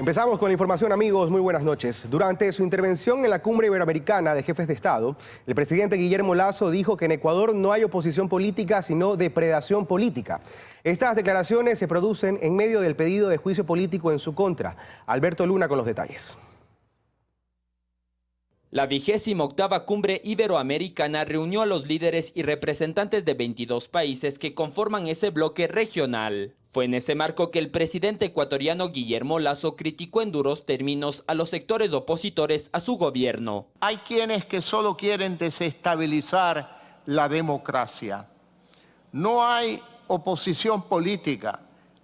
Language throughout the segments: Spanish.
Empezamos con la información, amigos. Muy buenas noches. Durante su intervención en la Cumbre Iberoamericana de Jefes de Estado, el presidente Guillermo Lasso dijo que en Ecuador no hay oposición política, sino depredación política. Estas declaraciones se producen en medio del pedido de juicio político en su contra. Alberto Luna con los detalles. La 28ª Cumbre Iberoamericana reunió a los líderes y representantes de 22 países que conforman ese bloque regional. Fue en ese marco que el presidente ecuatoriano Guillermo Lasso criticó en duros términos a los sectores opositores a su gobierno. Hay quienes que solo quieren desestabilizar la democracia. No hay oposición política,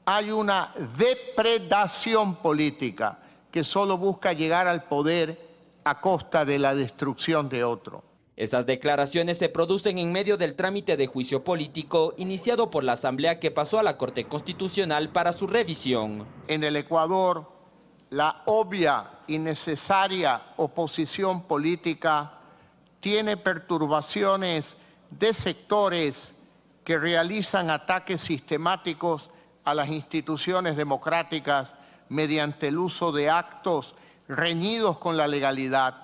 hay una depredación política que solo busca llegar al poder a costa de la destrucción de otro. Esas declaraciones se producen en medio del trámite de juicio político iniciado por la Asamblea que pasó a la Corte Constitucional para su revisión. En el Ecuador, la obvia y necesaria oposición política tiene perturbaciones de sectores que realizan ataques sistemáticos a las instituciones democráticas mediante el uso de actos reñidos con la legalidad,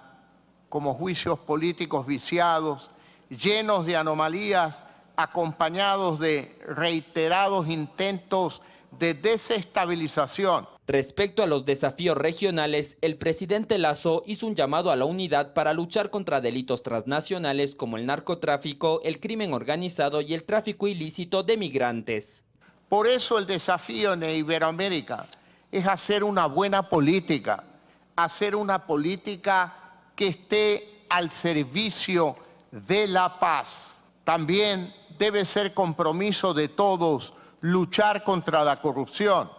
como juicios políticos viciados, llenos de anomalías, acompañados de reiterados intentos de desestabilización. Respecto a los desafíos regionales, el presidente Lasso hizo un llamado a la unidad para luchar contra delitos transnacionales como el narcotráfico, el crimen organizado y el tráfico ilícito de migrantes. Por eso el desafío en Iberoamérica es hacer una buena política, hacer una política que esté al servicio de la paz. También debe ser compromiso de todos luchar contra la corrupción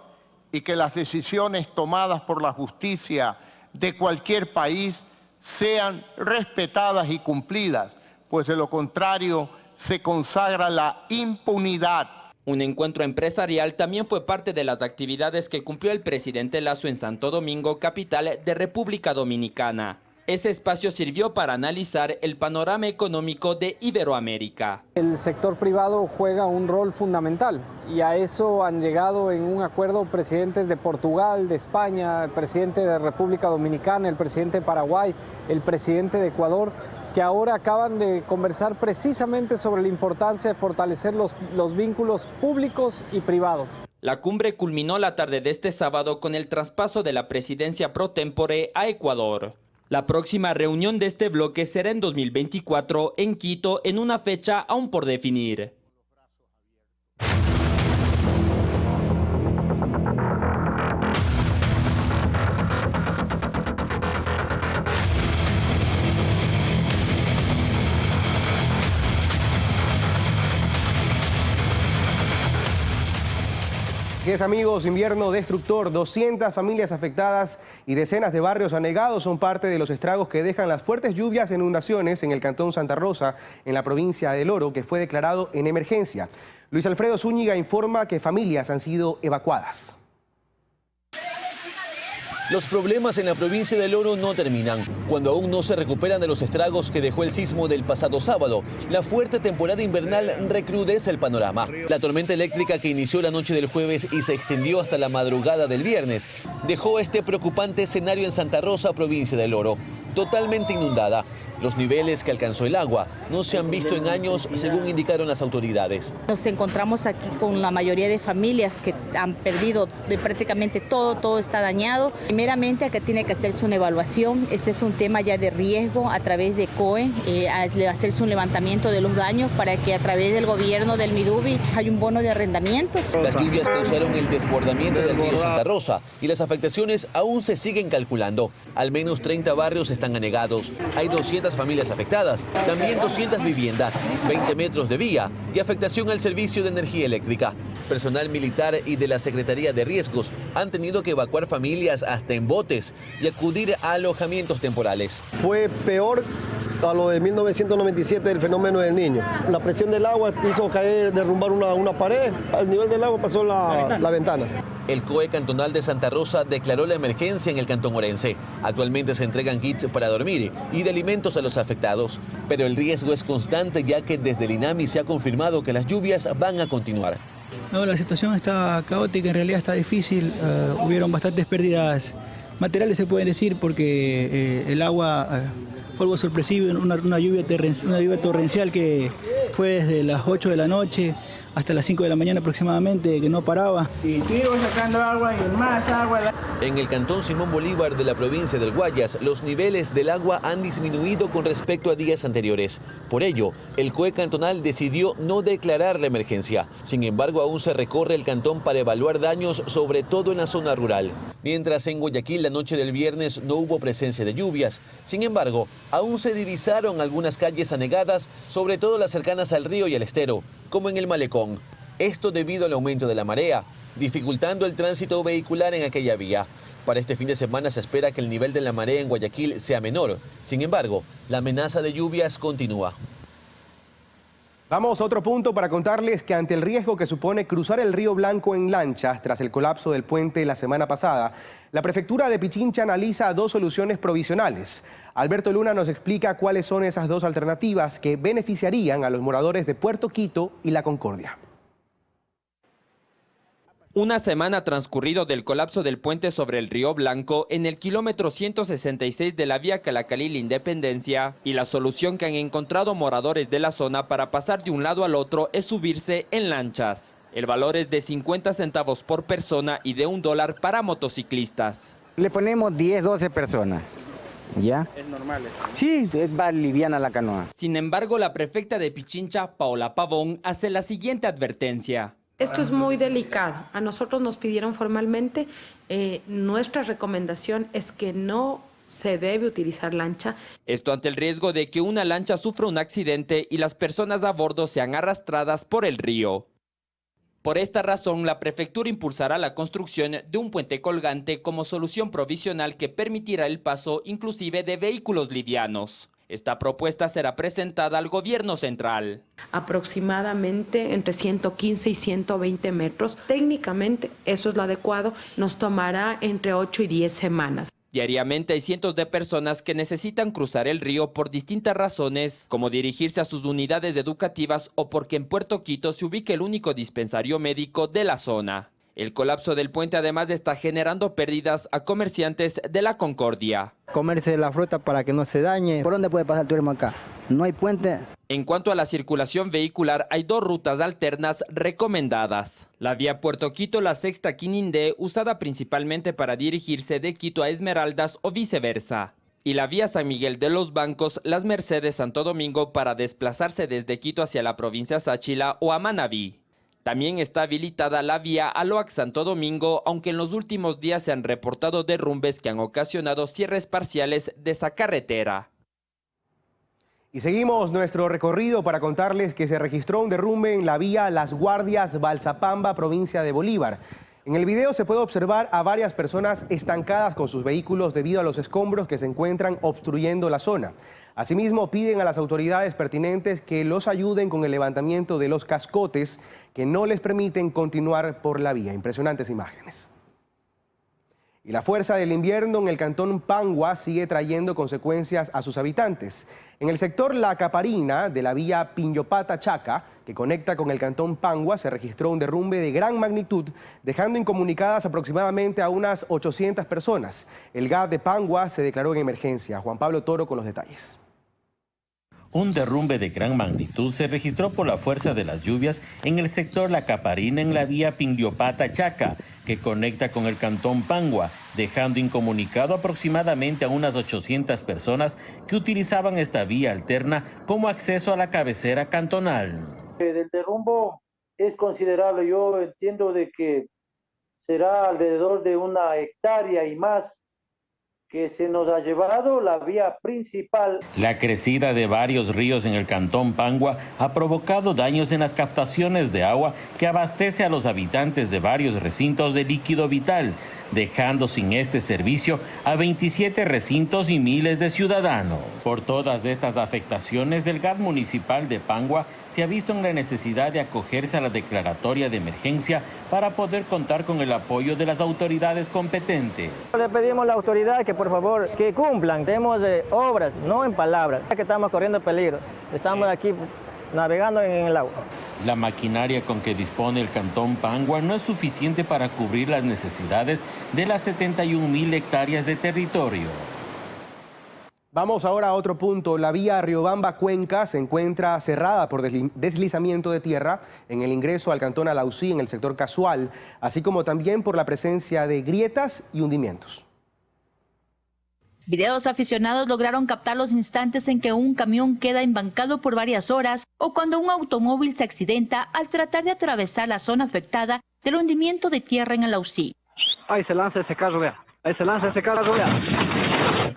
y que las decisiones tomadas por la justicia de cualquier país sean respetadas y cumplidas, pues de lo contrario se consagra la impunidad. Un encuentro empresarial también fue parte de las actividades que cumplió el presidente Lasso en Santo Domingo, capital de República Dominicana. Ese espacio sirvió para analizar el panorama económico de Iberoamérica. El sector privado juega un rol fundamental y a eso han llegado en un acuerdo presidentes de Portugal, de España, el presidente de República Dominicana, el presidente de Paraguay, el presidente de Ecuador, que ahora acaban de conversar precisamente sobre la importancia de fortalecer los vínculos públicos y privados. La cumbre culminó la tarde de este sábado con el traspaso de la presidencia pro tempore a Ecuador. La próxima reunión de este bloque será en 2024 en Quito, en una fecha aún por definir. Amigos, invierno destructor, 200 familias afectadas y decenas de barrios anegados son parte de los estragos que dejan las fuertes lluvias e inundaciones en el cantón Santa Rosa, en la provincia del Oro, que fue declarado en emergencia. Luis Alfredo Zúñiga informa que familias han sido evacuadas. Los problemas en la provincia del Oro no terminan. Cuando aún no se recuperan de los estragos que dejó el sismo del pasado sábado, la fuerte temporada invernal recrudece el panorama. La tormenta eléctrica que inició la noche del jueves y se extendió hasta la madrugada del viernes, dejó este preocupante escenario en Santa Rosa, provincia del Oro, totalmente inundada. Los niveles que alcanzó el agua no se han visto en años, según indicaron las autoridades. Nos encontramos aquí con la mayoría de familias que han perdido prácticamente todo está dañado. Primeramente, acá tiene que hacerse una evaluación. Este es un tema ya de riesgo a través de COE, hacerse un levantamiento de los daños para que a través del gobierno del Midubi haya un bono de arrendamiento. Las lluvias causaron el desbordamiento del río Santa Rosa y las afectaciones aún se siguen calculando. Al menos 30 barrios están anegados. Hay 200 familias afectadas, también 200 viviendas, 20 metros de vía y afectación al servicio de energía eléctrica. Personal militar y de la Secretaría de Riesgos han tenido que evacuar familias hasta en botes y acudir a alojamientos temporales. Fue peor a lo de 1997, el fenómeno del Niño. La presión del agua hizo derrumbar una pared, al nivel del agua pasó la ventana. El COE cantonal de Santa Rosa declaró la emergencia en el cantón orense. Actualmente se entregan kits para dormir y de alimentos a los afectados. Pero el riesgo es constante, ya que desde el INAMI se ha confirmado que las lluvias van a continuar. No, la situación está caótica, en realidad está difícil. Hubieron bastantes pérdidas materiales, se pueden decir, porque el agua fue algo sorpresivo, una lluvia torrencial que fue desde las 8 de la noche hasta las 5 de la mañana aproximadamente, que no paraba. Y sigo sacando agua y más agua. En el cantón Simón Bolívar de la provincia del Guayas, los niveles del agua han disminuido con respecto a días anteriores. Por ello, el COE cantonal decidió no declarar la emergencia. Sin embargo, aún se recorre el cantón para evaluar daños, sobre todo en la zona rural. Mientras en Guayaquil la noche del viernes no hubo presencia de lluvias. Sin embargo, aún se divisaron algunas calles anegadas, sobre todo las cercanas al río y al estero, como en el Malecón. Esto debido al aumento de la marea, dificultando el tránsito vehicular en aquella vía. Para este fin de semana se espera que el nivel de la marea en Guayaquil sea menor. Sin embargo, la amenaza de lluvias continúa. Vamos a otro punto para contarles que ante el riesgo que supone cruzar el río Blanco en lanchas tras el colapso del puente la semana pasada, la prefectura de Pichincha analiza dos soluciones provisionales. Alberto Luna nos explica cuáles son esas dos alternativas que beneficiarían a los moradores de Puerto Quito y La Concordia. Una semana transcurrido del colapso del puente sobre el río Blanco en el kilómetro 166 de la vía Calacalí-La Independencia, y la solución que han encontrado moradores de la zona para pasar de un lado al otro es subirse en lanchas. El valor es de 50 centavos por persona y de $1 para motociclistas. Le ponemos 10, 12 personas. ¿Ya? ¿Es normal? Sí, va liviana la canoa. Sin embargo, la prefecta de Pichincha, Paola Pavón, hace la siguiente advertencia. Esto es muy delicado. A nosotros nos pidieron formalmente, nuestra recomendación es que no se debe utilizar lancha. Esto ante el riesgo de que una lancha sufra un accidente y las personas a bordo sean arrastradas por el río. Por esta razón, la prefectura impulsará la construcción de un puente colgante como solución provisional que permitirá el paso inclusive de vehículos livianos. Esta propuesta será presentada al gobierno central. Aproximadamente entre 115 y 120 metros. Técnicamente, eso es lo adecuado. Nos tomará entre 8 y 10 semanas. Diariamente hay cientos de personas que necesitan cruzar el río por distintas razones, como dirigirse a sus unidades educativas o porque en Puerto Quito se ubica el único dispensario médico de la zona. El colapso del puente además está generando pérdidas a comerciantes de La Concordia. Comerse la fruta para que no se dañe. ¿Por dónde puede pasar el turismo acá? No hay puente. En cuanto a la circulación vehicular, hay dos rutas alternas recomendadas. La vía Puerto Quito-La Sexta-Quinindé, usada principalmente para dirigirse de Quito a Esmeraldas o viceversa. Y la vía San Miguel de los Bancos, Las Mercedes-Santo Domingo, para desplazarse desde Quito hacia la provincia Sáchila o a Manabí. También está habilitada la vía Aloac-Santo Domingo, aunque en los últimos días se han reportado derrumbes que han ocasionado cierres parciales de esa carretera. Y seguimos nuestro recorrido para contarles que se registró un derrumbe en la vía Las Guardias, Balsapamba, provincia de Bolívar. En el video se puede observar a varias personas estancadas con sus vehículos debido a los escombros que se encuentran obstruyendo la zona. Asimismo, piden a las autoridades pertinentes que los ayuden con el levantamiento de los cascotes que no les permiten continuar por la vía. Impresionantes imágenes. Y la fuerza del invierno en el cantón Pangua sigue trayendo consecuencias a sus habitantes. En el sector La Caparina de la vía Piñopata-Chaca, que conecta con el cantón Pangua, se registró un derrumbe de gran magnitud, dejando incomunicadas aproximadamente a unas 800 personas. El GAD de Pangua se declaró en emergencia. Juan Pablo Toro con los detalles. Un derrumbe de gran magnitud se registró por la fuerza de las lluvias en el sector La Caparina en la vía Piñopata-Chaca, que conecta con el cantón Pangua, dejando incomunicado aproximadamente a unas 800 personas que utilizaban esta vía alterna como acceso a la cabecera cantonal. El derrumbo es considerable. Yo entiendo de que será alrededor de 1 hectárea y más que se nos ha llevado la vía principal. La crecida de varios ríos en el cantón Pangua ha provocado daños en las captaciones de agua que abastece a los habitantes de varios recintos de líquido vital, dejando sin este servicio a 27 recintos y miles de ciudadanos. Por todas estas afectaciones, el GAD municipal de Pangua se ha visto en la necesidad de acogerse a la declaratoria de emergencia para poder contar con el apoyo de las autoridades competentes. Le pedimos a la autoridad que por favor que cumplan, tenemos obras, no en palabras, que estamos corriendo peligro. Estamos aquí navegando en el agua. La maquinaria con que dispone el Cantón Pangua no es suficiente para cubrir las necesidades de las 71.000 hectáreas de territorio. Vamos ahora a otro punto. La vía Riobamba-Cuenca se encuentra cerrada por deslizamiento de tierra en el ingreso al cantón Alausí en el sector Casual, así como también por la presencia de grietas y hundimientos. Videos aficionados lograron captar los instantes en que un camión queda embancado por varias horas o cuando un automóvil se accidenta al tratar de atravesar la zona afectada del hundimiento de tierra en Alausí. Ahí se lanza ese carro, vea. Ahí se lanza ese carro, vea.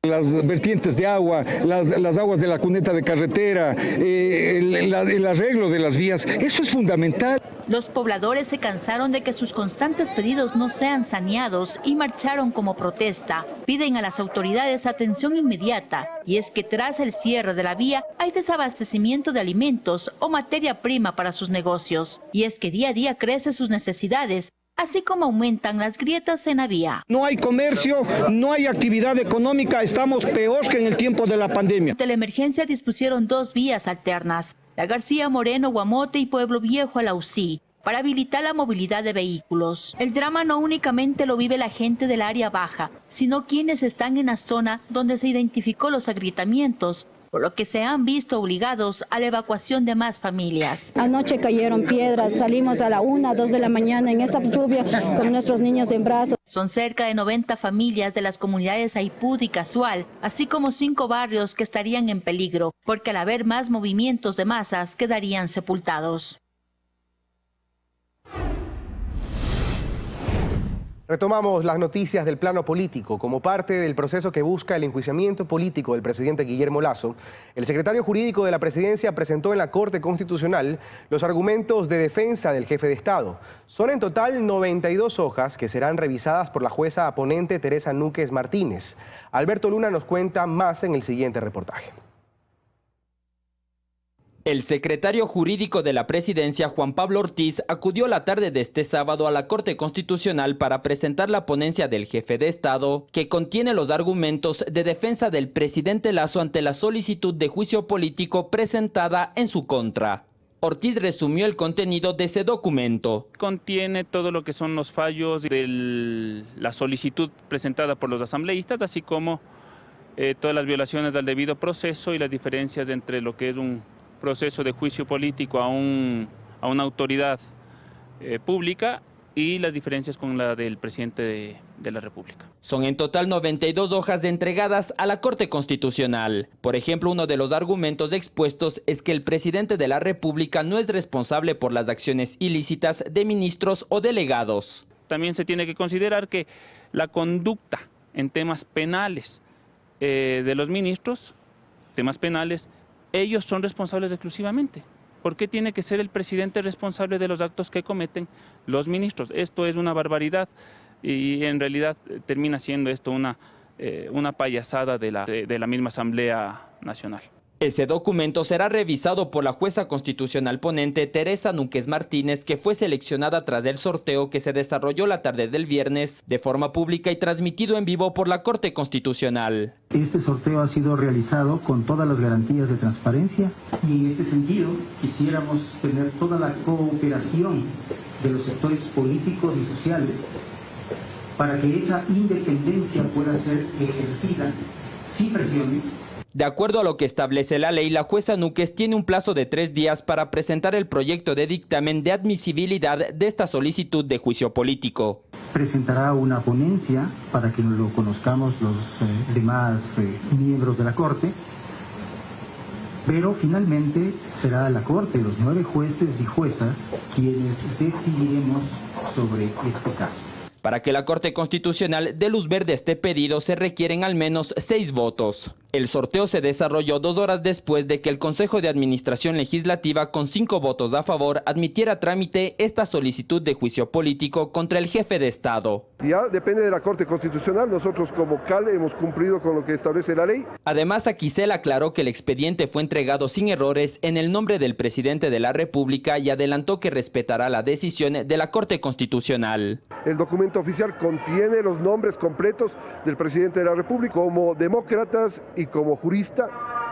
Las vertientes de agua, las aguas de la cuneta de carretera, el arreglo de las vías, eso es fundamental. Los pobladores se cansaron de que sus constantes pedidos no sean saneados y marcharon como protesta. Piden a las autoridades atención inmediata, y es que tras el cierre de la vía hay desabastecimiento de alimentos o materia prima para sus negocios. Y es que día a día crecen sus necesidades, así como aumentan las grietas en la vía. No hay comercio, no hay actividad económica, estamos peor que en el tiempo de la pandemia. De la emergencia dispusieron 2 vías alternas, la García Moreno, Guamote y Pueblo Viejo, Alausí, para habilitar la movilidad de vehículos. El drama no únicamente lo vive la gente del área baja, sino quienes están en la zona donde se identificó los agrietamientos, por lo que se han visto obligados a la evacuación de más familias. Anoche cayeron piedras, salimos a la 1, 2 de la mañana en esta lluvia con nuestros niños en brazos. Son cerca de 90 familias de las comunidades Aipud y Casual, así como 5 barrios que estarían en peligro, porque al haber más movimientos de masas quedarían sepultados. Retomamos las noticias del plano político. Como parte del proceso que busca el enjuiciamiento político del presidente Guillermo Lasso, el secretario jurídico de la presidencia presentó en la Corte Constitucional los argumentos de defensa del jefe de Estado. Son en total 92 hojas que serán revisadas por la jueza ponente Teresa Núquez Martínez. Alberto Luna nos cuenta más en el siguiente reportaje. El secretario jurídico de la presidencia, Juan Pablo Ortiz, acudió la tarde de este sábado a la Corte Constitucional para presentar la ponencia del jefe de Estado, que contiene los argumentos de defensa del presidente Lasso ante la solicitud de juicio político presentada en su contra. Ortiz resumió el contenido de ese documento. Contiene todo lo que son los fallos de la solicitud presentada por los asambleístas, así como todas las violaciones al debido proceso y las diferencias entre lo que es un proceso de juicio político a una autoridad pública y las diferencias con la del presidente de la República. Son en total 92 hojas entregadas a la Corte Constitucional. Por ejemplo, uno de los argumentos expuestos es que el presidente de la República no es responsable por las acciones ilícitas de ministros o delegados. También se tiene que considerar que la conducta en temas penales de los ministros, temas penales, ellos son responsables exclusivamente. ¿Por qué tiene que ser el presidente responsable de los actos que cometen los ministros? Esto es una barbaridad y en realidad termina siendo esto una payasada de la misma Asamblea Nacional. Ese documento será revisado por la jueza constitucional ponente Teresa Núquez Martínez, que fue seleccionada tras el sorteo que se desarrolló la tarde del viernes de forma pública y transmitido en vivo por la Corte Constitucional. Este sorteo ha sido realizado con todas las garantías de transparencia y en este sentido quisiéramos tener toda la cooperación de los sectores políticos y sociales para que esa independencia pueda ser ejercida sin presiones. De acuerdo a lo que establece la ley, la jueza Núquez tiene un plazo de 3 días para presentar el proyecto de dictamen de admisibilidad de esta solicitud de juicio político. Presentará una ponencia para que lo conozcamos los demás miembros de la Corte, pero finalmente será la Corte, los 9 jueces y juezas, quienes decidiremos sobre este caso. Para que la Corte Constitucional dé luz verde a este pedido se requieren al menos 6 votos. El sorteo se desarrolló 2 horas después de que el Consejo de Administración Legislativa, con 5 votos a favor, admitiera a trámite esta solicitud de juicio político contra el jefe de Estado. Ya depende de la Corte Constitucional, nosotros como CAL hemos cumplido con lo que establece la ley. Además, Aquisel aclaró que el expediente fue entregado sin errores en el nombre del presidente de la República y adelantó que respetará la decisión de la Corte Constitucional. El documento oficial contiene los nombres completos del presidente de la República. Como demócratas y como jurista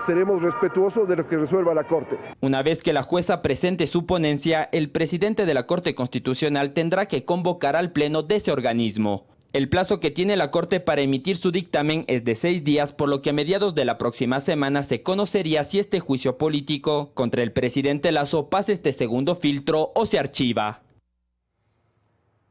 seremos respetuosos de lo que resuelva la Corte. Una vez que la jueza presente su ponencia, el presidente de la Corte Constitucional tendrá que convocar al pleno de ese organismo. El plazo que tiene la Corte para emitir su dictamen es de 6 días, por lo que a mediados de la próxima semana se conocería si este juicio político contra el presidente Lasso pasa este segundo filtro o se archiva.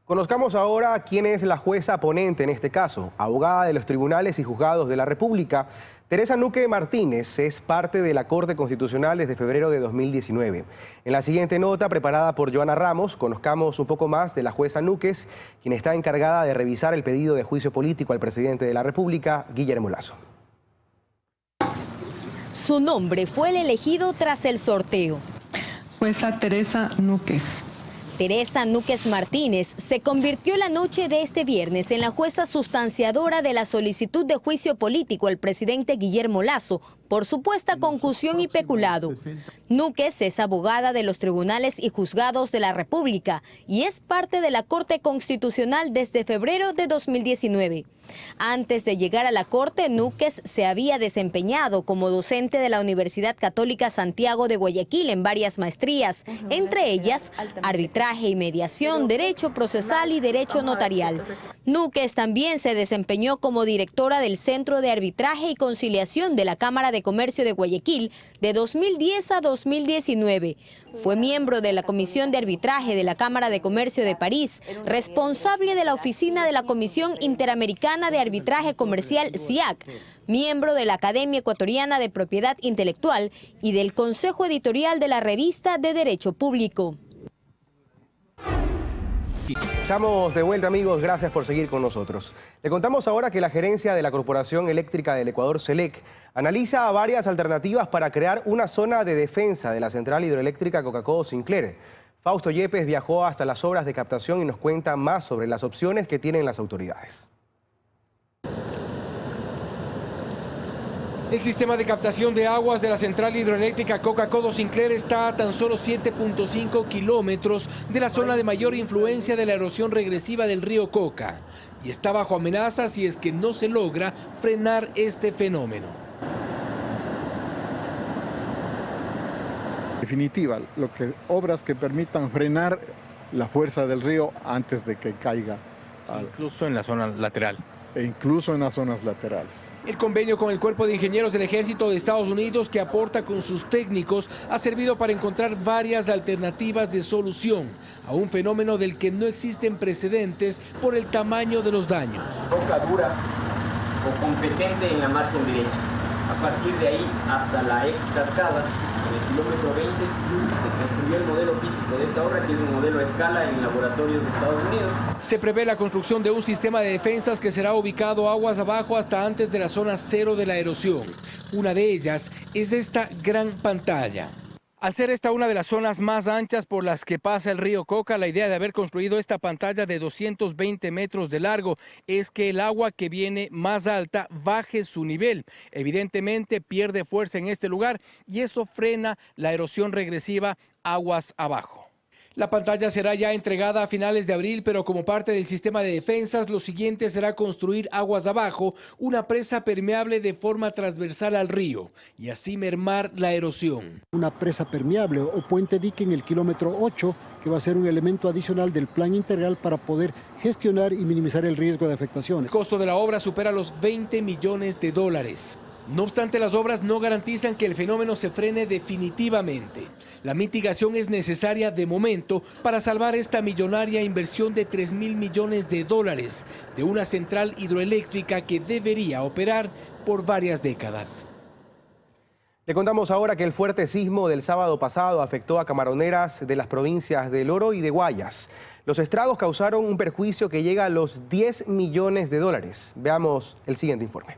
Conozcamos ahora quién es la jueza ponente en este caso. Abogada de los tribunales y juzgados de la República, Teresa Nuque Martínez es parte de la Corte Constitucional desde febrero de 2019. En la siguiente nota, preparada por Joana Ramos, conozcamos un poco más de la jueza Núquez, quien está encargada de revisar el pedido de juicio político al presidente de la República, Guillermo Lasso. Su nombre fue el elegido tras el sorteo. Jueza Teresa Núquez. Teresa Núquez Martínez se convirtió la noche de este viernes en la jueza sustanciadora de la solicitud de juicio político al presidente Guillermo Lasso por supuesta concusión y peculado. Núquez es abogada de los tribunales y juzgados de la República y es parte de la Corte Constitucional desde febrero de 2019. Antes de llegar a la Corte, Núquez se había desempeñado como docente de la Universidad Católica Santiago de Guayaquil en varias maestrías, entre ellas arbitraje y mediación, derecho procesal y derecho notarial. Núquez también se desempeñó como directora del Centro de Arbitraje y Conciliación de la Cámara de Comercio de Guayaquil de 2010 a 2019. Fue miembro de la Comisión de Arbitraje de la Cámara de Comercio de París, responsable de la oficina de la Comisión Interamericana de Arbitraje Comercial CIAC, miembro de la Academia Ecuatoriana de Propiedad Intelectual y del Consejo Editorial de la Revista de Derecho Público. Estamos de vuelta, amigos, gracias por seguir con nosotros. Le contamos ahora que la gerencia de la Corporación Eléctrica del Ecuador, CELEC, analiza varias alternativas para crear una zona de defensa de la central hidroeléctrica Coca-Cola Sinclair. Fausto Yepes viajó hasta las obras de captación y nos cuenta más sobre las opciones que tienen las autoridades. El sistema de captación de aguas de la central hidroeléctrica Coca-Cola Sinclair está a tan solo 7.5 kilómetros de la zona de mayor influencia de la erosión regresiva del río Coca y está bajo amenaza si es que no se logra frenar este fenómeno. Definitiva, obras que permitan frenar la fuerza del río antes de que caiga. Incluso en la zona lateral. E incluso en las zonas laterales. El convenio con el Cuerpo de Ingenieros del Ejército de Estados Unidos, que aporta con sus técnicos, ha servido para encontrar varias alternativas de solución a un fenómeno del que no existen precedentes por el tamaño de los daños. Roca dura o competente en la margen derecha. A partir de ahí hasta la ex cascada, en el kilómetro 20, se construyó el modelo físico de esta obra, que es un modelo a escala en laboratorios de Estados Unidos. Se prevé la construcción de un sistema de defensas que será ubicado aguas abajo hasta antes de la zona cero de la erosión. Una de ellas es esta gran pantalla. Al ser esta una de las zonas más anchas por las que pasa el río Coca, la idea de haber construido esta pantalla de 220 metros de largo es que el agua que viene más alta baje su nivel. Evidentemente pierde fuerza en este lugar y eso frena la erosión regresiva aguas abajo. La pantalla será ya entregada a finales de abril, pero como parte del sistema de defensas, lo siguiente será construir aguas abajo una presa permeable de forma transversal al río y así mermar la erosión. Una presa permeable o puente dique en el kilómetro 8, que va a ser un elemento adicional del plan integral para poder gestionar y minimizar el riesgo de afectaciones. El costo de la obra supera los $20 millones. No obstante, las obras no garantizan que el fenómeno se frene definitivamente. La mitigación es necesaria de momento para salvar esta millonaria inversión de $3.000 millones de una central hidroeléctrica que debería operar por varias décadas. Le contamos ahora que el fuerte sismo del sábado pasado afectó a camaroneras de las provincias del Oro y de Guayas. Los estragos causaron un perjuicio que llega a los $10 millones. Veamos el siguiente informe.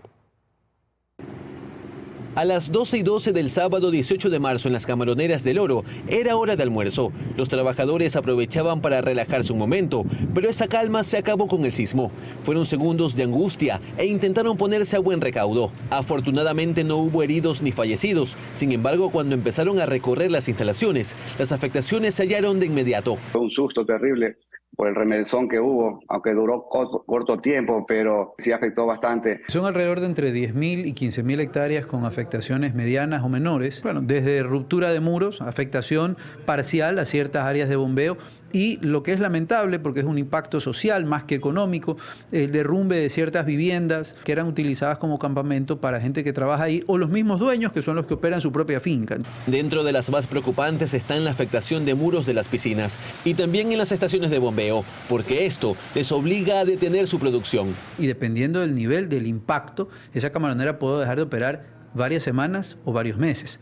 A las 12:12 del sábado 18 de marzo en las camaroneras del Oro era hora de almuerzo. Los trabajadores aprovechaban para relajarse un momento, pero esa calma se acabó con el sismo. Fueron segundos de angustia e intentaron ponerse a buen recaudo. Afortunadamente no hubo heridos ni fallecidos. Sin embargo, cuando empezaron a recorrer las instalaciones, las afectaciones se hallaron de inmediato. Fue un susto terrible por el remesón que hubo, aunque duró corto tiempo, pero sí afectó bastante. Son alrededor de entre 10.000 y 15.000 hectáreas con afectaciones medianas o menores, bueno, desde ruptura de muros, afectación parcial a ciertas áreas de bombeo, y lo que es lamentable, porque es un impacto social más que económico, el derrumbe de ciertas viviendas que eran utilizadas como campamento para gente que trabaja ahí, o los mismos dueños que son los que operan su propia finca. Dentro de las más preocupantes está en la afectación de muros de las piscinas y también en las estaciones de bombeo, porque esto les obliga a detener su producción. Y dependiendo del nivel del impacto, esa camaronera puede dejar de operar varias semanas o varios meses.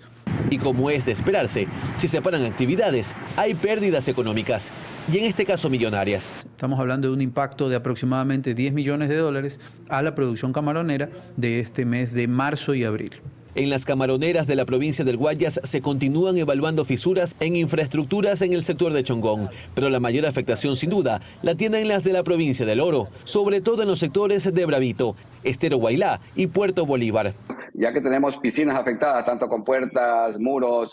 Y como es de esperarse, si se paran actividades, hay pérdidas económicas, y en este caso millonarias. Estamos hablando de un impacto de aproximadamente 10 millones de dólares a la producción camaronera de este mes de marzo y abril. En las camaroneras de la provincia del Guayas se continúan evaluando fisuras en infraestructuras en el sector de Chongón, pero la mayor afectación sin duda la tienen las de la provincia del Oro, sobre todo en los sectores de Bravito, Estero Guaylá y Puerto Bolívar. Ya que tenemos piscinas afectadas, tanto con puertas, muros,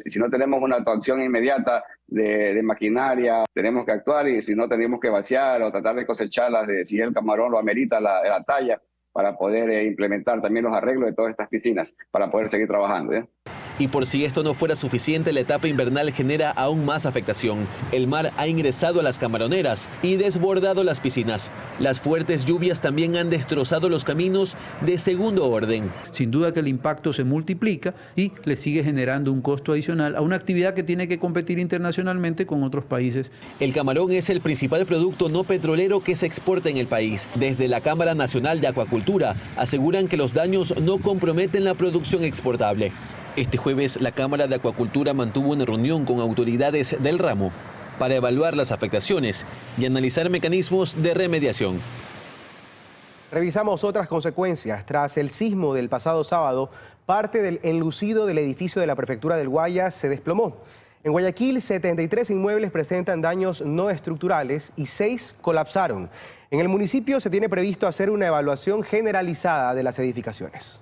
si no tenemos una actuación inmediata de maquinaria, tenemos que actuar, y si no tenemos que vaciar o tratar de cosecharlas, si el camarón lo amerita la talla, para poder implementar también los arreglos de todas estas piscinas, para poder seguir trabajando. Y por si esto no fuera suficiente, la etapa invernal genera aún más afectación. El mar ha ingresado a las camaroneras y desbordado las piscinas. Las fuertes lluvias también han destrozado los caminos de segundo orden. Sin duda que el impacto se multiplica y le sigue generando un costo adicional a una actividad que tiene que competir internacionalmente con otros países. El camarón es el principal producto no petrolero que se exporta en el país. Desde la Cámara Nacional de Acuacultura aseguran que los daños no comprometen la producción exportable. Este jueves, la Cámara de Acuacultura mantuvo una reunión con autoridades del ramo para evaluar las afectaciones y analizar mecanismos de remediación. Revisamos otras consecuencias. Tras el sismo del pasado sábado, parte del enlucido del edificio de la Prefectura del Guayas se desplomó. En Guayaquil, 73 inmuebles presentan daños no estructurales y 6 colapsaron. En el municipio se tiene previsto hacer una evaluación generalizada de las edificaciones.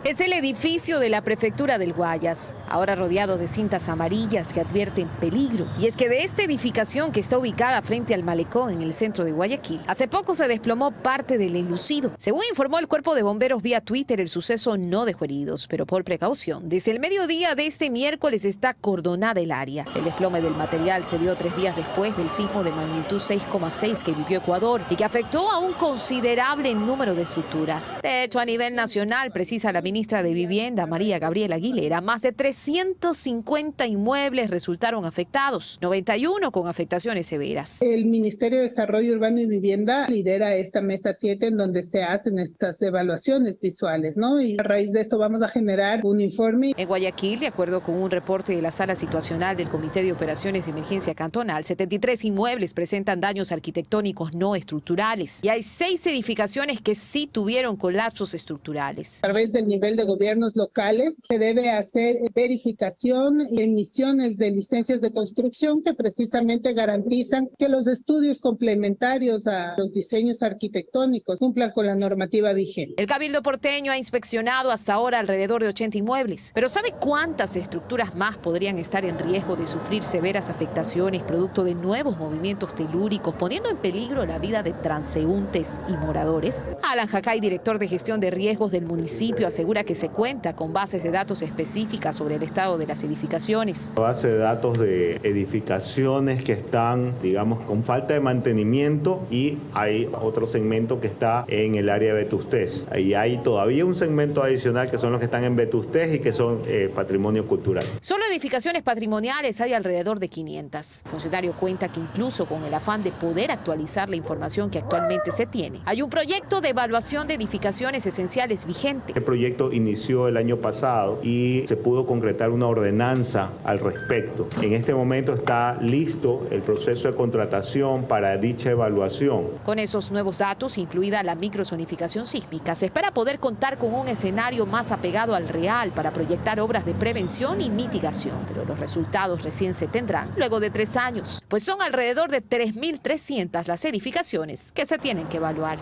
Es el edificio de la Prefectura del Guayas, ahora rodeado de cintas amarillas que advierten peligro. Y es que de esta edificación, que está ubicada frente al malecón en el centro de Guayaquil, hace poco se desplomó parte del enlucido. Según informó el Cuerpo de Bomberos vía Twitter, el suceso no dejó heridos, pero por precaución, desde el mediodía de este miércoles está acordonada el área. El desplome del material se dio 3 días después del sismo de magnitud 6,6 que vivió Ecuador y que afectó a un considerable número de estructuras. De hecho, a nivel nacional, precisa la ministra de Vivienda, María Gabriela Aguilera, más de 350 inmuebles resultaron afectados, 91 con afectaciones severas. El Ministerio de Desarrollo Urbano y Vivienda lidera esta mesa 7 en donde se hacen estas evaluaciones visuales, ¿no? Y a raíz de esto vamos a generar un informe. En Guayaquil, de acuerdo con un reporte de la Sala Situacional del Comité de Operaciones de Emergencia Cantonal, 73 inmuebles presentan daños arquitectónicos no estructurales y hay 6 edificaciones que sí tuvieron colapsos estructurales. A través del nivel de gobiernos locales se debe hacer verificación y emisiones de licencias de construcción que precisamente garantizan que los estudios complementarios a los diseños arquitectónicos cumplan con la normativa vigente. El Cabildo porteño ha inspeccionado hasta ahora alrededor de 80 inmuebles, pero ¿sabe cuántas estructuras más podrían estar en riesgo de sufrir severas afectaciones producto de nuevos movimientos telúricos, poniendo en peligro la vida de transeúntes y moradores? Alan Jacay, director de gestión de riesgos del municipio, asegura que se cuenta con bases de datos específicas sobre el estado de las edificaciones. Base de datos de edificaciones que están, digamos, con falta de mantenimiento, y hay otro segmento que está en el área de vetustez. Ahí hay todavía un segmento adicional que son los que están en vetustez y que son patrimonio cultural. Solo edificaciones patrimoniales hay alrededor de 500. El funcionario cuenta que incluso con el afán de poder actualizar la información que actualmente se tiene, hay un proyecto de evaluación de edificaciones esenciales vigente. El proyecto inició el año pasado y se pudo concretar una ordenanza al respecto. En este momento está listo el proceso de contratación para dicha evaluación. Con esos nuevos datos, incluida la microzonificación sísmica, se espera poder contar con un escenario más apegado al real para proyectar obras de prevención y mitigación. Pero los resultados recién se tendrán luego de 3 años, pues son alrededor de 3.300 las edificaciones que se tienen que evaluar.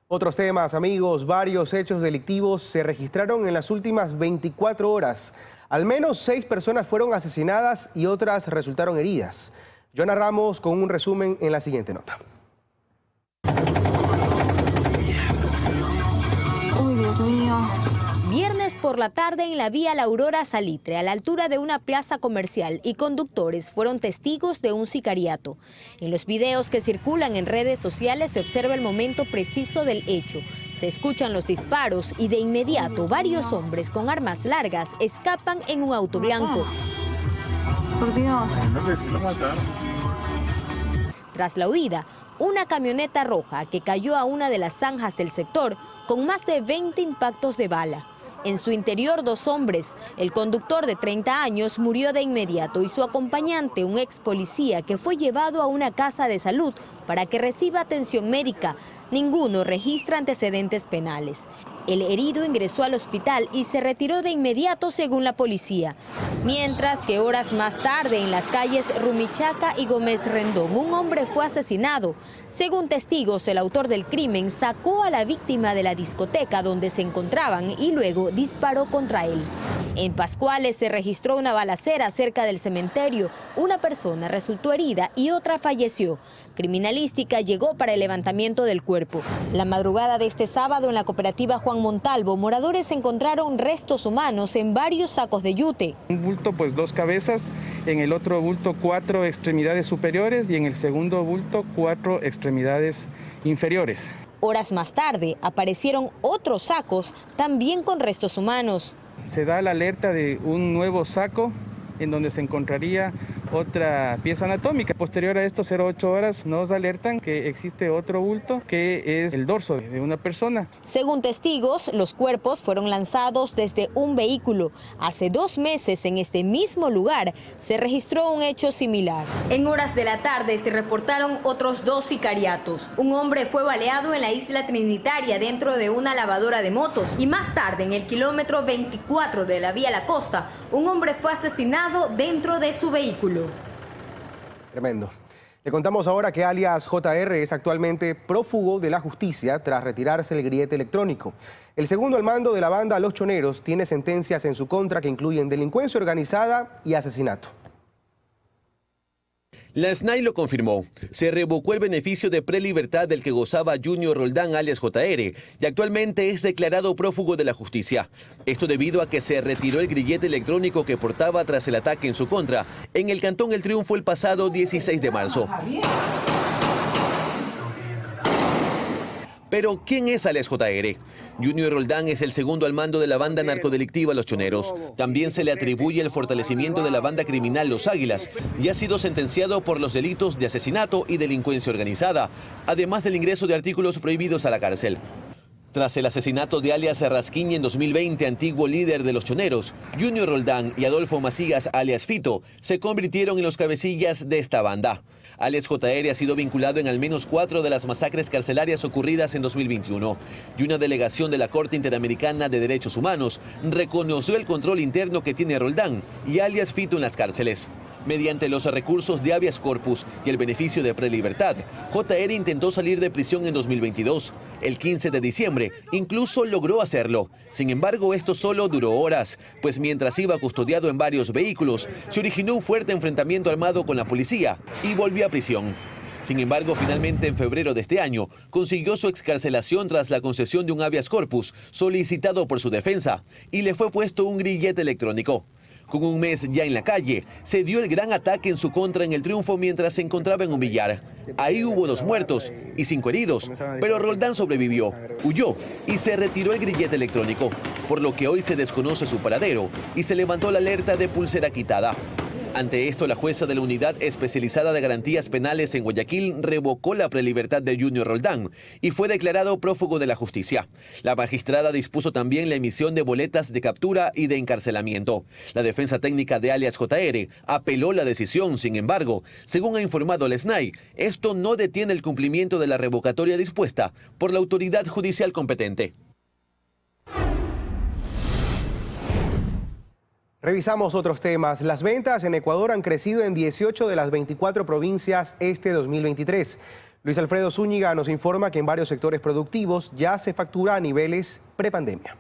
Otros temas, amigos, varios hechos delictivos se registraron en las últimas 24 horas. Al menos 6 personas fueron asesinadas y otras resultaron heridas. Joana Ramos con un resumen en la siguiente nota. ¡Uy, Dios mío! Viernes por la tarde en la vía La Aurora Salitre, a la altura de una plaza comercial, y conductores fueron testigos de un sicariato. En los videos que circulan en redes sociales se observa el momento preciso del hecho. Se escuchan los disparos y de inmediato varios hombres con armas largas escapan en un auto blanco. Por Dios. Tras la huida, una camioneta roja que cayó a una de las zanjas del sector con más de 20 impactos de bala. En su interior 2 hombres. El conductor de 30 años murió de inmediato y su acompañante, un ex policía que fue llevado a una casa de salud para que reciba atención médica. Ninguno registra antecedentes penales. El herido ingresó al hospital y se retiró de inmediato según la policía. Mientras que horas más tarde en las calles Rumichaca y Gómez Rendón, un hombre fue asesinado. Según testigos, el autor del crimen sacó a la víctima de la discoteca donde se encontraban y luego disparó contra él. En Pascuales se registró una balacera cerca del cementerio. Una persona resultó herida y otra falleció. Criminalística llegó para el levantamiento del cuerpo. La madrugada de este sábado en la cooperativa Juan Montalvo, moradores encontraron restos humanos en varios sacos de yute. Un bulto, pues 2 cabezas, en el otro bulto 4 extremidades superiores y en el segundo bulto 4 extremidades inferiores. Horas más tarde aparecieron otros sacos también con restos humanos. Se da la alerta de un nuevo saco en donde se encontraría otra pieza anatómica. Posterior a esto, 08 horas, nos alertan que existe otro bulto que es el dorso de una persona. Según testigos, los cuerpos fueron lanzados desde un vehículo. Hace 2 meses, en este mismo lugar, se registró un hecho similar. En horas de la tarde se reportaron otros 2 sicariatos. Un hombre fue baleado en la isla Trinitaria dentro de una lavadora de motos. Y más tarde, en el kilómetro 24 de la vía La Costa, un hombre fue asesinado dentro de su vehículo. Tremendo. Le contamos ahora que alias JR es actualmente prófugo de la justicia tras retirarse el grillete electrónico. El segundo al mando de la banda Los Choneros tiene sentencias en su contra que incluyen delincuencia organizada y asesinato. La SNAI lo confirmó. Se revocó el beneficio de prelibertad del que gozaba Junior Roldán alias JR y actualmente es declarado prófugo de la justicia. Esto debido a que se retiró el grillete electrónico que portaba tras el ataque en su contra en el Cantón El Triunfo el pasado 16 de marzo. Pero, ¿quién es alias JR? Junior Roldán es el segundo al mando de la banda narcodelictiva Los Choneros. También se le atribuye el fortalecimiento de la banda criminal Los Águilas y ha sido sentenciado por los delitos de asesinato y delincuencia organizada, además del ingreso de artículos prohibidos a la cárcel. Tras el asesinato de alias Rasquiña en 2020, antiguo líder de Los Choneros, Junior Roldán y Adolfo Macías alias Fito se convirtieron en los cabecillas de esta banda. Alias JR ha sido vinculado en al menos 4 de las masacres carcelarias ocurridas en 2021 y una delegación de la Corte Interamericana de Derechos Humanos reconoció el control interno que tiene Roldán y alias Fito en las cárceles. Mediante los recursos de habeas corpus y el beneficio de prelibertad, JR intentó salir de prisión en 2022. El 15 de diciembre incluso logró hacerlo. Sin embargo, esto solo duró horas, pues mientras iba custodiado en varios vehículos, se originó un fuerte enfrentamiento armado con la policía y volvió a prisión. Sin embargo, finalmente en febrero de este año, consiguió su excarcelación tras la concesión de un habeas corpus solicitado por su defensa y le fue puesto un grillete electrónico. Con un mes ya en la calle, se dio el gran ataque en su contra en El Triunfo mientras se encontraba en un billar. Ahí hubo 2 muertos y 5 heridos, pero Roldán sobrevivió, huyó y se retiró el grillete electrónico, por lo que hoy se desconoce su paradero y se levantó la alerta de pulsera quitada. Ante esto, la jueza de la Unidad Especializada de Garantías Penales en Guayaquil revocó la prelibertad de Junior Roldán y fue declarado prófugo de la justicia. La magistrada dispuso también la emisión de boletas de captura y de encarcelamiento. La defensa técnica de alias JR apeló la decisión, sin embargo, según ha informado el SNAI, esto no detiene el cumplimiento de la revocatoria dispuesta por la autoridad judicial competente. Revisamos otros temas. Las ventas en Ecuador han crecido en 18 de las 24 provincias este 2023. Luis Alfredo Zúñiga nos informa que en varios sectores productivos ya se factura a niveles prepandemia.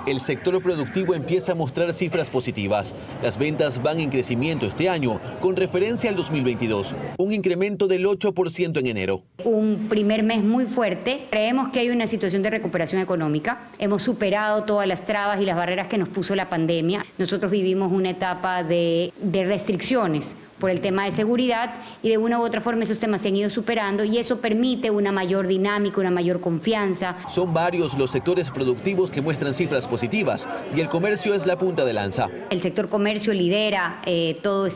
El sector productivo empieza a mostrar cifras positivas. Las ventas van en crecimiento este año, con referencia al 2022, un incremento del 8% en enero. Un primer mes muy fuerte. Creemos que hay una situación de recuperación económica. Hemos superado todas las trabas y las barreras que nos puso la pandemia. Nosotros vivimos una etapa de restricciones por el tema de seguridad y de una u otra forma esos temas se han ido superando y eso permite una mayor dinámica, una mayor confianza. Son varios los sectores productivos que muestran cifras positivas y el comercio es la punta de lanza. El sector comercio lidera toda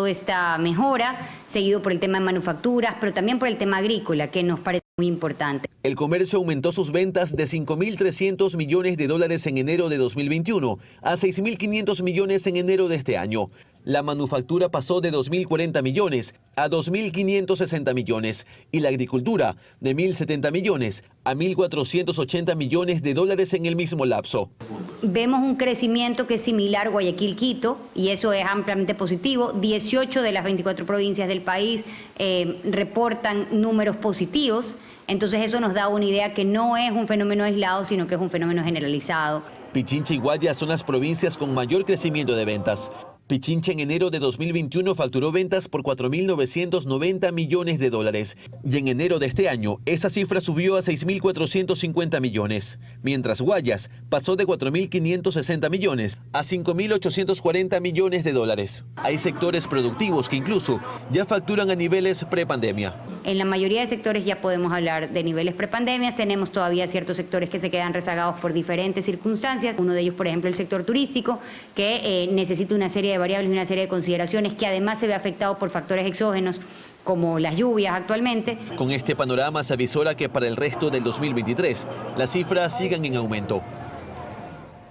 esta mejora, seguido por el tema de manufacturas, pero también por el tema agrícola, que nos parece muy importante. El comercio aumentó sus ventas de 5.300 millones de dólares en enero de 2021 a 6.500 millones en enero de este año. La manufactura pasó de 2.040 millones a 2.560 millones y la agricultura de 1.070 millones a 1.480 millones de dólares en el mismo lapso. Vemos un crecimiento que es similar a Guayaquil-Quito y eso es ampliamente positivo. 18 de las 24 provincias del país reportan números positivos, entonces eso nos da una idea que no es un fenómeno aislado, sino que es un fenómeno generalizado. Pichincha y Guayas son las provincias con mayor crecimiento de ventas. Pichincha en enero de 2021 facturó ventas por 4.990 millones de dólares y en enero de este año esa cifra subió a 6.450 millones, mientras Guayas pasó de 4.560 millones a 5.840 millones de dólares. Hay sectores productivos que incluso ya facturan a niveles prepandemia. En la mayoría de sectores ya podemos hablar de niveles prepandemias. Tenemos todavía ciertos sectores que se quedan rezagados por diferentes circunstancias. Uno de ellos, por ejemplo, el sector turístico, que necesita una serie de variables y una serie de consideraciones, que además se ve afectado por factores exógenos como las lluvias actualmente. Con este panorama se avisora que para el resto del 2023 las cifras sigan en aumento.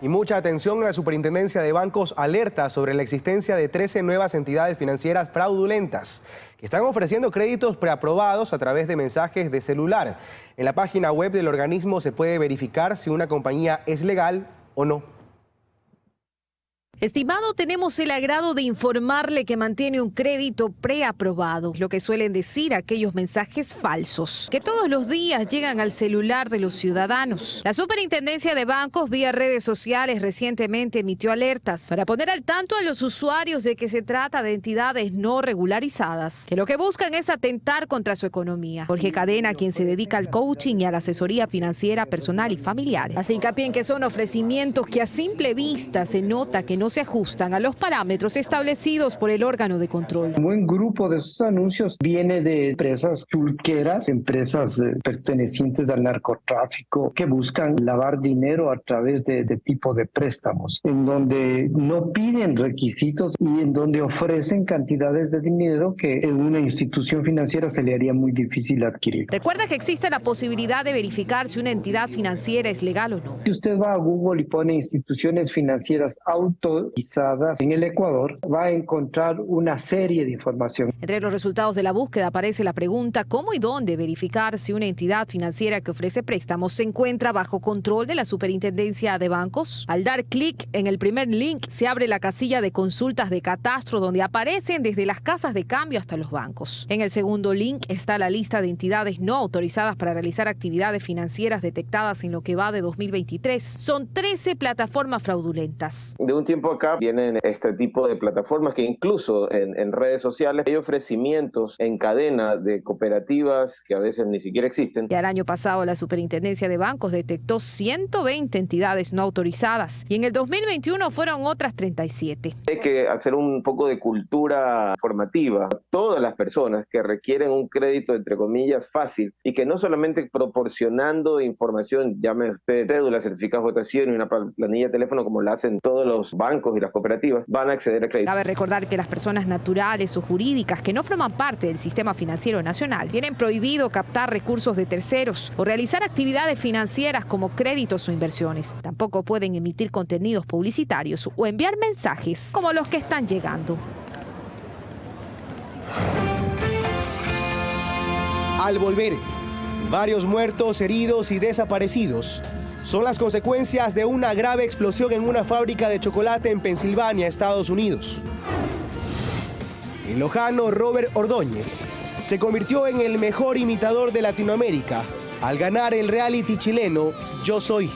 Y mucha atención, la Superintendencia de Bancos alerta sobre la existencia de 13 nuevas entidades financieras fraudulentas que están ofreciendo créditos preaprobados a través de mensajes de celular. En la página web del organismo se puede verificar si una compañía es legal o no. Estimado, tenemos el agrado de informarle que mantiene un crédito preaprobado, lo que suelen decir aquellos mensajes falsos, que todos los días llegan al celular de los ciudadanos. La Superintendencia de Bancos, vía redes sociales, recientemente emitió alertas para poner al tanto a los usuarios de que se trata de entidades no regularizadas, que lo que buscan es atentar contra su economía. Jorge Cadena, quien se dedica al coaching y a la asesoría financiera personal y familiar, hace hincapié en que son ofrecimientos que a simple vista se nota que no se ajustan a los parámetros establecidos por el órgano de control. Un buen grupo de esos anuncios viene de empresas chulqueras, empresas pertenecientes al narcotráfico, que buscan lavar dinero a través de tipo de préstamos, en donde no piden requisitos y en donde ofrecen cantidades de dinero que en una institución financiera se le haría muy difícil adquirir. Recuerda que existe la posibilidad de verificar si una entidad financiera es legal o no. Si usted va a Google y pone instituciones financieras autorizadas en el Ecuador, va a encontrar una serie de información. Entre los resultados de la búsqueda aparece la pregunta ¿cómo y dónde verificar si una entidad financiera que ofrece préstamos se encuentra bajo control de la Superintendencia de Bancos? Al dar clic en el primer link se abre la casilla de consultas de catastro donde aparecen desde las casas de cambio hasta los bancos. En el segundo link está la lista de entidades no autorizadas para realizar actividades financieras detectadas en lo que va de 2023. Son 13 plataformas fraudulentas. De un tiempo acá vienen este tipo de plataformas que incluso en redes sociales hay ofrecimientos en cadena de cooperativas que a veces ni siquiera existen. Y el año pasado la Superintendencia de Bancos detectó 120 entidades no autorizadas y en el 2021 fueron otras 37. Hay que hacer un poco de cultura formativa. Todas las personas que requieren un crédito, entre comillas, fácil y que no solamente proporcionando información, llame usted cédula, certificado de votación y una planilla de teléfono como la hacen todos los bancos y las cooperativas, van a acceder a crédito. Cabe recordar que las personas naturales o jurídicas que no forman parte del sistema financiero nacional tienen prohibido captar recursos de terceros o realizar actividades financieras como créditos o inversiones. Tampoco pueden emitir contenidos publicitarios o enviar mensajes como los que están llegando. Al volver, varios muertos, heridos y desaparecidos son las consecuencias de una grave explosión en una fábrica de chocolate en Pensilvania, Estados Unidos. El lojano Robert Ordóñez se convirtió en el mejor imitador de Latinoamérica al ganar el reality chileno Yo Soy.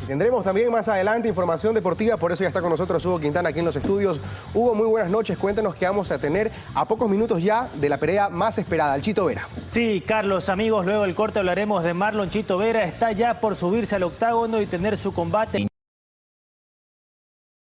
Tendremos también más adelante información deportiva, por eso ya está con nosotros Hugo Quintana aquí en los estudios. Hugo, muy buenas noches. Cuéntanos qué vamos a tener a pocos minutos ya de la pelea más esperada, el Chito Vera. Sí, Carlos, amigos, luego del corte hablaremos de Marlon Chito Vera. Está ya por subirse al octágono y tener su combate.